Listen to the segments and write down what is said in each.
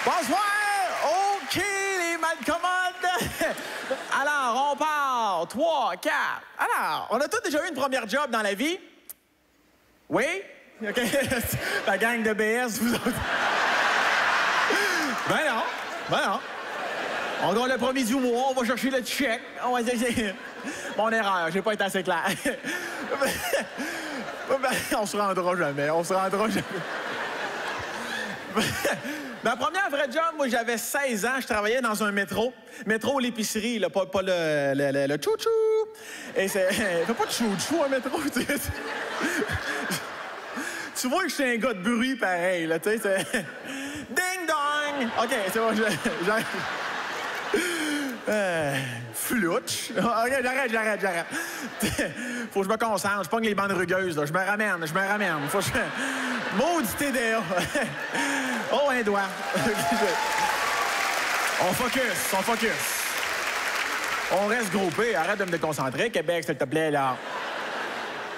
Bonsoir! OK, les malcommodes! Alors, on part. 3, 4. Alors, on a tous déjà eu une première job dans la vie? Oui? OK. La gang de BS, vous autres. Ben non. Ben non. On gagne le premier du mois, on va chercher le check. Mon erreur, j'ai pas été assez clair. On se rendra jamais, on se rendra jamais. Ma première vraie job, moi, j'avais 16 ans, je travaillais dans un métro. Métro, l'épicerie, là, pas le chou-chou. Et c'est... Fais pas de chou-chou, un métro, tu sais. Tu vois que je suis un gars de bruit pareil, là, tu sais, c'est... Ding-dong! OK, c'est bon, j'arrête. Flouche. OK, j'arrête. Faut que je me concentre, je pogne les bandes rugueuses, là. Je me ramène. Faut que je... Maudit TDA. Oh, un doigt. On focus. On reste groupé. Arrête de me déconcentrer. Québec, s'il te plaît, là.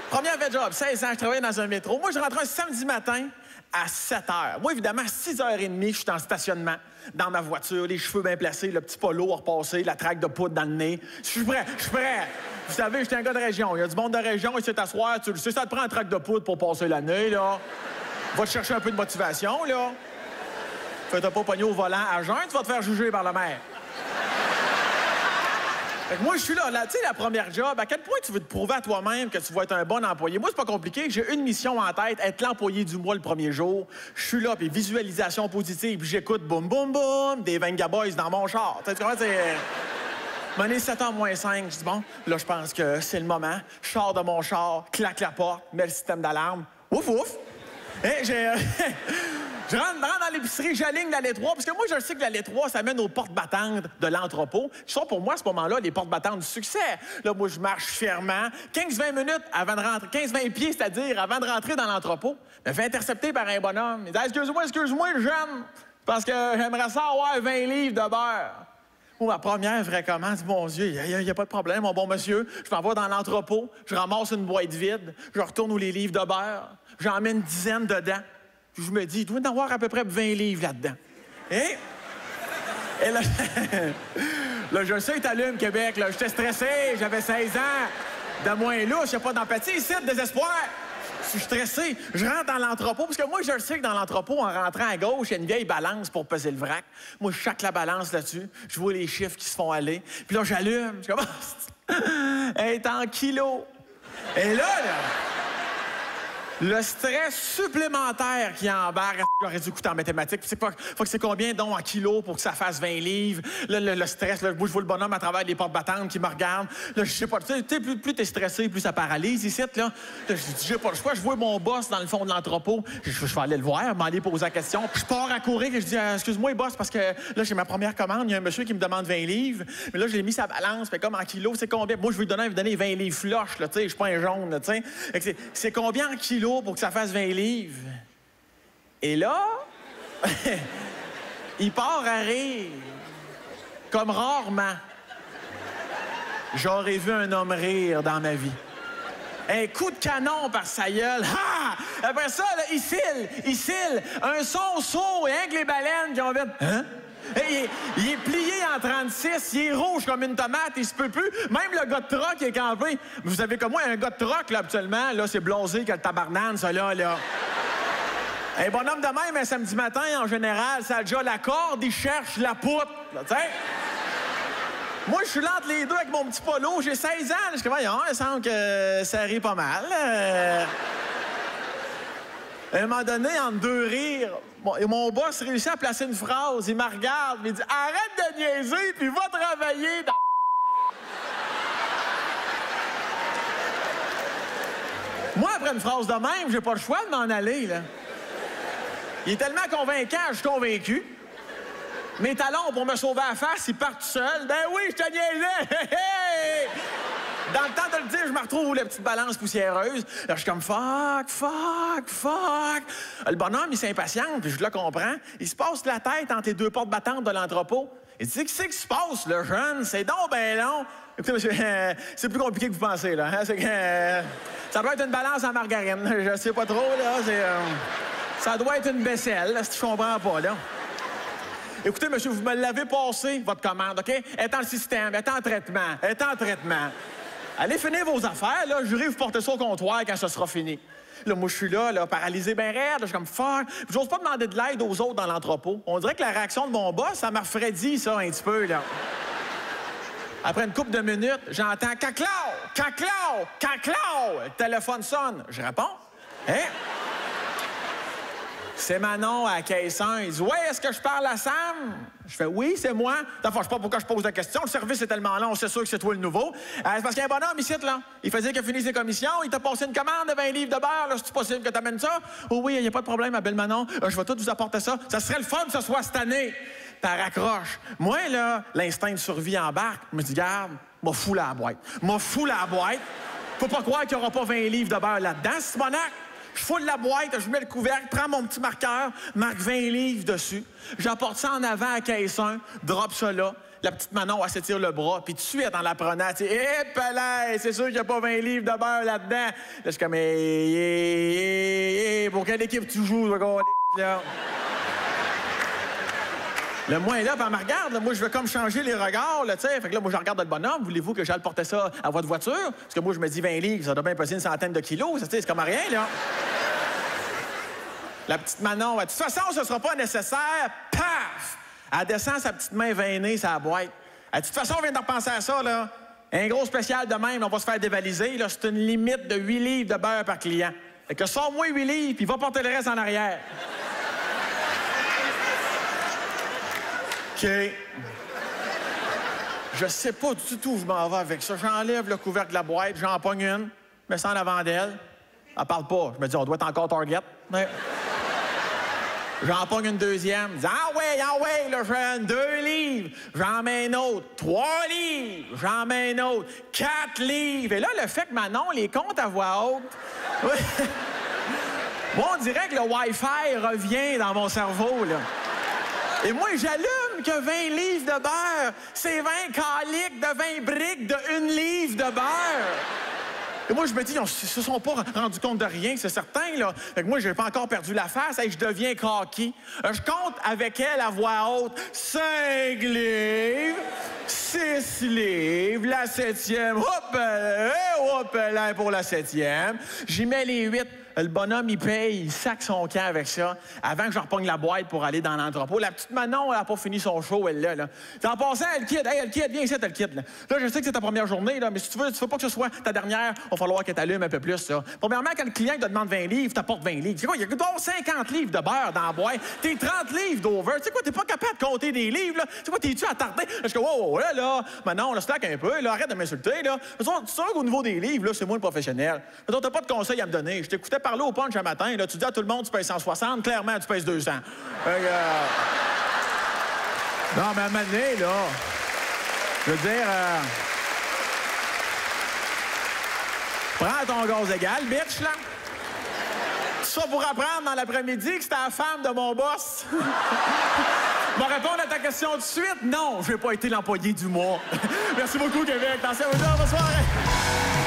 Première vraie job, 16 ans, je travaillais dans un métro. Moi, je rentrais un samedi matin à 7 h. Moi, évidemment, à 6 h 30, je suis en stationnement, dans ma voiture, les cheveux bien placés, le petit polo à repasser, la traque de poudre dans le nez. Je suis prêt. Vous savez, j'étais un gars de région. Il y a du monde de région, ici t'asseoir, tu le sais, ça te prend un traque de poudre pour passer l'année, là. Va te chercher un peu de motivation, là. Fais-toi pas pogner au volant à jeun, tu vas te faire juger par le maire. Fait que moi, je suis là, tu sais, la première job, à quel point tu veux te prouver à toi-même que tu vas être un bon employé? Moi, c'est pas compliqué, j'ai une mission en tête, être l'employé du mois le premier jour. Je suis là, puis visualisation positive, puis j'écoute boum, boum, boum, des Venga Boys dans mon char. Tu sais, comment c'est... M'en est 7 h moins 5, je dis bon, là, je pense que c'est le moment. Je sors de mon char, claque la porte, mets le système d'alarme. Ouf! Et j'ai... Je rentre dans l'épicerie, j'aligne l'allée 3, parce que moi, je sais que l'allée 3, ça mène aux portes battantes de l'entrepôt. Qui sont pour moi, à ce moment-là, les portes battantes du succès. Là, moi, je marche fièrement. 15-20 minutes avant de rentrer, 15-20 pieds, c'est-à-dire avant de rentrer dans l'entrepôt. Je me fais intercepter par un bonhomme. Il dit « Excuse-moi, jeune, parce que j'aimerais ça avoir 20 livres de beurre. » Moi, ma première vraie commande, mon Dieu, il n'y a pas de problème, mon bon monsieur. Je m'en vais dans l'entrepôt, je ramasse une boîte vide, je retourne où les livres de beurre, j'en mets une dizaine dedans. Puis je me dis, il doit y en avoir à peu près 20 livres là-dedans. Et là, là, je sais, t'allumes, Québec, là. J'étais stressé, j'avais 16 ans. De moins louche, il n'y a pas d'empathie ici, de désespoir. Je suis stressé. Je rentre dans l'entrepôt, parce que moi, je le sais que dans l'entrepôt, en rentrant à gauche, il y a une vieille balance pour peser le vrac. Moi, je chaque la balance là-dessus. Je vois les chiffres qui se font aller. Puis là, j'allume. Je commence. Elle est en kilos. Et là... Le stress supplémentaire qui embarque, j'aurais dû écouter en mathématiques. Faut que c'est combien donc en kilos pour que ça fasse 20 livres? Là, le stress, là, moi, je vois le bonhomme à travers les portes battantes qui me regarde. Là, je sais pas, tu sais, plus t'es stressé, plus ça paralyse ici, là. Je dis, j'ai pas le choix, je vois mon boss dans le fond de l'entrepôt. Je vais aller le voir, m'aller poser la question. Je pars à courir et je dis, excuse-moi, boss, parce que là, j'ai ma première commande, il y a un monsieur qui me demande 20 livres. Mais là, je l'ai mis sa balance, fait comme en kilos, c'est combien? Moi, je vais lui donner 20 livres flush, là, tu sais, je suis pas un jaune, là, tu sais. C'est combien en kilos pour que ça fasse 20 livres? Et là, il part à rire, comme rarement j'aurais vu un homme rire dans ma vie. Un coup de canon par sa gueule. Ha! Après ça, là, il cille. Un son sourd, et rien que les baleines qui ont fait... Hein? Il est plié en 36, il est rouge comme une tomate, il se peut plus. Même le gars de troc, il est campé. Vous savez comme moi, un gars de troc, là, habituellement, là, c'est blasé que le tabarnane, ça, là. Un bonhomme de même, un samedi matin, en général, ça a déjà la corde, il cherche la poutre, tu sais. Moi, je suis là entre les deux avec mon petit polo, j'ai 16 ans, je suis comme, voyons, il semble que ça rit pas mal. À un moment donné, entre deux rires, mon boss réussit à placer une phrase. Il me regarde, il dit « Arrête de niaiser, puis va travailler dans... » Moi, après une phrase de même, j'ai pas le choix de m'en aller, là. Il est tellement convaincant, je suis convaincu. Mes talons, pour me sauver la face, ils partent tout seuls. Ben oui, je te niaisais! Dans le temps de le dire, je me retrouve où la petite balance poussiéreuse. Là, je suis comme fuck. Le bonhomme, il s'impatiente, puis je le comprends. Il se passe la tête entre les deux portes battantes de l'entrepôt. Il dit, qu'est-ce qui se passe, le jeune? C'est donc ben long. Écoutez, monsieur, c'est plus compliqué que vous pensez, là. Hein? C'est que, ça doit être une balance en margarine. Je sais pas trop, là. Ça doit être une vaisselle, là, si tu comprends pas, là. Écoutez, monsieur, vous me l'avez passé, votre commande, OK? Elle est dans le système, elle est en traitement, elle est en traitement. Allez finir vos affaires, là. Jurez, vous portez ça au comptoir quand ce sera fini. Là, moi, je suis là, paralysé bien raide. Je suis comme fuck. J'ose pas demander de l'aide aux autres dans l'entrepôt. On dirait que la réaction de mon boss, ça m'a refroidi, ça, un petit peu, là. Après une couple de minutes, j'entends « Caclao! Caclao! Caclao! » Le téléphone sonne. Je réponds. Hein? C'est Manon à la caisse 1. Il dit « Ouais, est-ce que je parle à Sam? » Je fais « Oui, c'est moi. » Je sais pas pourquoi je pose la question. Le service est tellement long, c'est sûr que c'est toi le nouveau. C'est parce qu'il y a un bonhomme ici, là. Il faisait qu'il a fini ses commissions. Il t'a passé une commande de 20 livres de beurre. C'est possible que tu amènes ça? Oh oui, il n'y a pas de problème, ma belle Manon. Je vais tout vous apporter ça. Ça serait le fun que ce soit cette année. T'as raccroche. Moi, là, l'instinct de survie embarque. Je me dis, garde, m'a fou la boîte. M'a fou la boîte. Faut pas croire qu'il n'y aura pas 20 livres de beurre là-dedans, Simonac. Je foule la boîte, je mets le couvercle, prends mon petit marqueur, marque 20 livres dessus. J'apporte ça en avant à caisse 1, drop ça là. La petite Manon, elle s'étire le bras, puis tout de suite, en la prenant, tu sais, hé, palais, c'est sûr qu'il n'y a pas 20 livres de beurre là-dedans. Là, je suis comme, pour quelle équipe tu joues, là? Le moi est là, puis elle me regarde. Là, moi, je veux comme changer les regards, là, tu sais. Fait que là, moi, je regarde le bonhomme. Voulez-vous que j'aille porter ça à votre voiture? Parce que moi, je me dis 20 livres, ça doit bien peser une centaine de kilos. Ça, c'est comme rien, là. La petite Manon, de toute façon, ce ne sera pas nécessaire. Paf! Elle descend sa petite main veinée sur la boîte. De toute façon, on vient de repenser à ça, là. Un gros spécial de même, on va se faire dévaliser. Là, c'est une limite de 8 livres de beurre par client. Fait que sors-moi 8 livres, puis va porter le reste en arrière. OK. Je sais pas du tout où je m'en vais avec ça. J'enlève le couvercle de la boîte, j'en pogne une, je me sens en avant d'elle. Elle parle pas. Je me dis, on doit être encore Target. Mais... J'en pogne une deuxième. Je dis, ah ouais, là, jeune, 2 livres. J'en mets un autre. 3 livres. J'en mets un autre. 4 livres. Et là, le fait que Manon les compte à voix haute... Moi, on dirait que le Wi-Fi revient dans mon cerveau, là. Et moi, j'allume que 20 livres de beurre, c'est 20 caliques de 20 briques de 1 livre de beurre. Et moi, je me dis, ils se sont pas rendus compte de rien, c'est certain, là. Fait que moi, j'ai pas encore perdu la face et je deviens cocky. Je compte avec elle à voix haute 5 livres, 6 livres, la 7e, hop là, pour la 7e. J'y mets les 8. Le bonhomme, il paye, il sac son camp avec ça, avant que je repogne la boîte pour aller dans l'entrepôt. La petite Manon, elle n'a pas fini son show, elle, là. En passant, elle quitte. Hey, elle quitte, viens ici, elle quitte, là. Là, je sais que c'est ta première journée, là, mais si tu veux pas que ce soit ta dernière, il va falloir qu'elle t'allume un peu plus, là. Premièrement, quand le client te demande 20 livres, t'apportes 20 livres. Tu sais quoi, il y a 50 livres de beurre dans la boîte. T'es 30 livres d'over. Tu sais quoi, t'es pas capable de compter des livres, là. Tu sais quoi, t'es-tu attardé? Je dis, wow, là, Manon, là, slack un peu, là, arrête de m'insulter, là. Tu sais qu'au niveau des livres, là, c'est moi le professionnel. Mais t'as pas de conseils à me donner. Je t'écoutais parler au punch un matin. Là, tu dis à tout le monde tu pèses 160, clairement, tu pèses 200. Non, mais à un moment donné, là, je veux dire... Prends ton gaz égal, bitch, là. Ça pour apprendre dans l'après-midi que c'était la femme de mon boss. Je vais répondre à ta question tout de suite. Non, je n'ai pas été l'employé du mois. Merci beaucoup, Québec. Attention, bonne soirée.